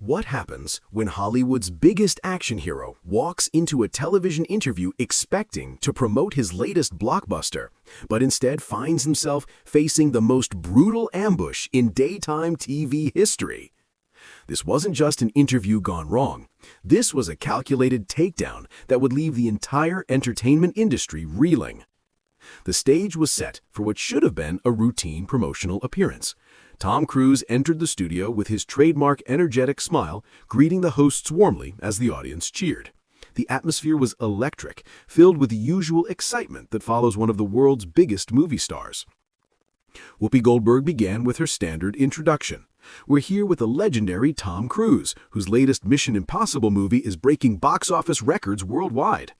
What happens when Hollywood's biggest action hero walks into a television interview expecting to promote his latest blockbuster, but instead finds himself facing the most brutal ambush in daytime TV history? This wasn't just an interview gone wrong. This was a calculated takedown that would leave the entire entertainment industry reeling. The stage was set for what should have been a routine promotional appearance. Tom Cruise entered the studio with his trademark energetic smile, greeting the hosts warmly as the audience cheered. The atmosphere was electric, filled with the usual excitement that follows one of the world's biggest movie stars. Whoopi Goldberg began with her standard introduction. We're here with the legendary Tom Cruise, whose latest Mission Impossible movie is breaking box office records worldwide.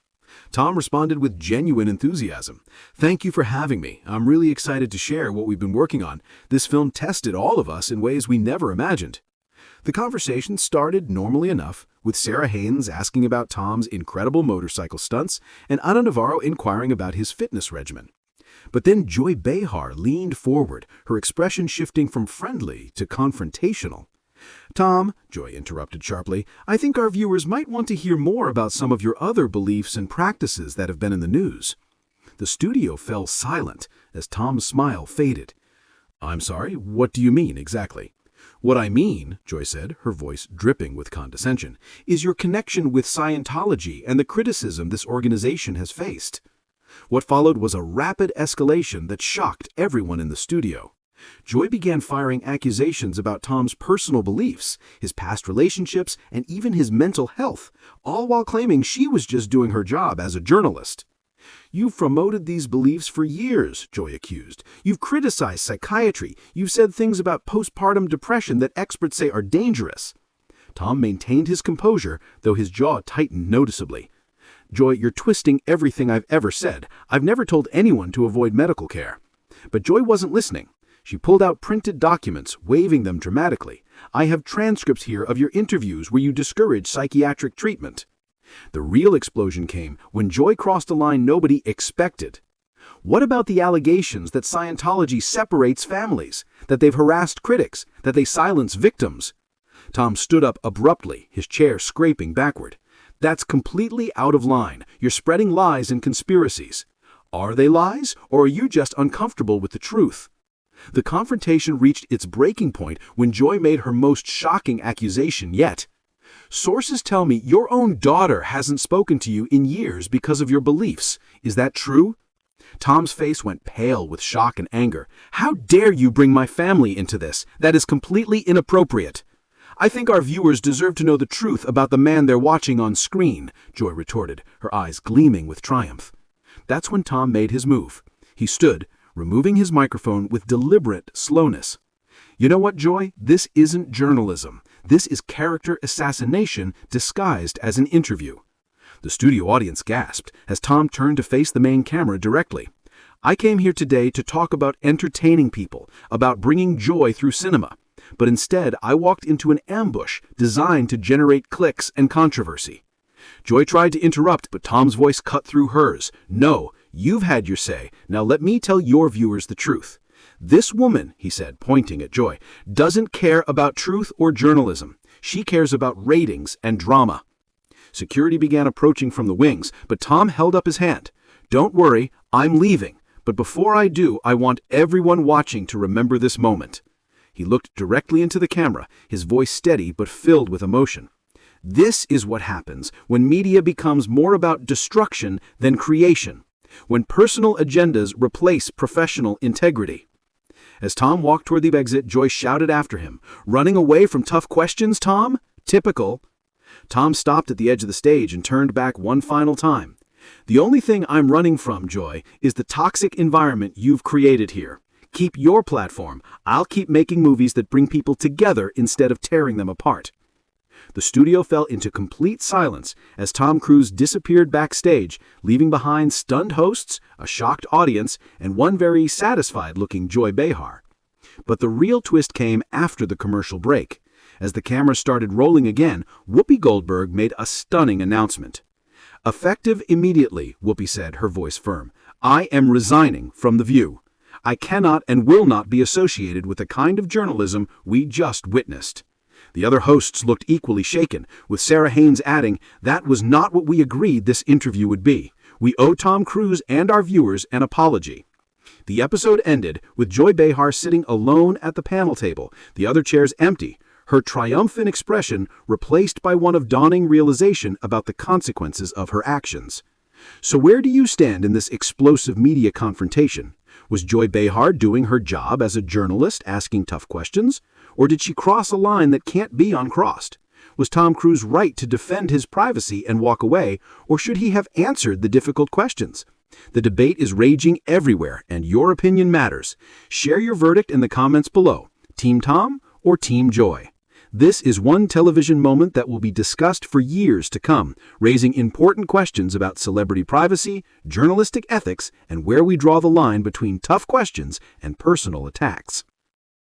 Tom responded with genuine enthusiasm. "Thank you for having me. I'm really excited to share what we've been working on. This film tested all of us in ways we never imagined." The conversation started normally enough, with Sarah Haynes asking about Tom's incredible motorcycle stunts and Ana Navarro inquiring about his fitness regimen. But then Joy Behar leaned forward, her expression shifting from friendly to confrontational. "Tom," Joy interrupted sharply, "I think our viewers might want to hear more about some of your other beliefs and practices that have been in the news." The studio fell silent as Tom's smile faded. "I'm sorry, what do you mean exactly?" "What I mean," Joy said, her voice dripping with condescension, "is your connection with Scientology and the criticism this organization has faced." What followed was a rapid escalation that shocked everyone in the studio. Joy began firing accusations about Tom's personal beliefs, his past relationships, and even his mental health, all while claiming she was just doing her job as a journalist. "You've promoted these beliefs for years," Joy accused. "You've criticized psychiatry. You've said things about postpartum depression that experts say are dangerous." Tom maintained his composure, though his jaw tightened noticeably. "Joy, you're twisting everything I've ever said. I've never told anyone to avoid medical care." But Joy wasn't listening. She pulled out printed documents, waving them dramatically. "I have transcripts here of your interviews where you discourage psychiatric treatment." The real explosion came when Joy crossed a line nobody expected. "What about the allegations that Scientology separates families, that they've harassed critics, that they silence victims?" Tom stood up abruptly, his chair scraping backward. "That's completely out of line. You're spreading lies and conspiracies." "Are they lies, or are you just uncomfortable with the truth?" The confrontation reached its breaking point when Joy made her most shocking accusation yet. "Sources tell me your own daughter hasn't spoken to you in years because of your beliefs. Is that true?" Tom's face went pale with shock and anger. "How dare you bring my family into this? That is completely inappropriate." "I think our viewers deserve to know the truth about the man they're watching on screen," Joy retorted, her eyes gleaming with triumph. That's when Tom made his move. He stood, removing his microphone with deliberate slowness. "You know what, Joy? This isn't journalism. This is character assassination disguised as an interview." The studio audience gasped as Tom turned to face the main camera directly. "I came here today to talk about entertaining people, about bringing joy through cinema. But instead, I walked into an ambush designed to generate clicks and controversy." Joy tried to interrupt, but Tom's voice cut through hers. "No, you've had your say. Now let me tell your viewers the truth. This woman," he said, pointing at Joy, "doesn't care about truth or journalism. She cares about ratings and drama." Security began approaching from the wings, but Tom held up his hand. "Don't worry, I'm leaving. But before I do, I want everyone watching to remember this moment." He looked directly into the camera, his voice steady but filled with emotion. "This is what happens when media becomes more about destruction than creation, when personal agendas replace professional integrity." As Tom walked toward the exit, Joy shouted after him, "Running away from tough questions, Tom? Typical." Tom stopped at the edge of the stage and turned back one final time. "The only thing I'm running from, Joy, is the toxic environment you've created here. Keep your platform. I'll keep making movies that bring people together instead of tearing them apart." The studio fell into complete silence as Tom Cruise disappeared backstage, leaving behind stunned hosts, a shocked audience, and one very satisfied-looking Joy Behar. But the real twist came after the commercial break. As the camera started rolling again, Whoopi Goldberg made a stunning announcement. "Effective immediately," Whoopi said, her voice firm, "I am resigning from The View. I cannot and will not be associated with the kind of journalism we just witnessed." The other hosts looked equally shaken, with Sarah Haynes adding, "That was not what we agreed this interview would be. We owe Tom Cruise and our viewers an apology." The episode ended with Joy Behar sitting alone at the panel table, the other chairs empty, her triumphant expression replaced by one of dawning realization about the consequences of her actions. So where do you stand in this explosive media confrontation? Was Joy Behar doing her job as a journalist asking tough questions? Or did she cross a line that can't be uncrossed? Was Tom Cruise right to defend his privacy and walk away, or should he have answered the difficult questions? The debate is raging everywhere, and your opinion matters. Share your verdict in the comments below. Team Tom or Team Joy? This is one television moment that will be discussed for years to come, raising important questions about celebrity privacy, journalistic ethics, and where we draw the line between tough questions and personal attacks.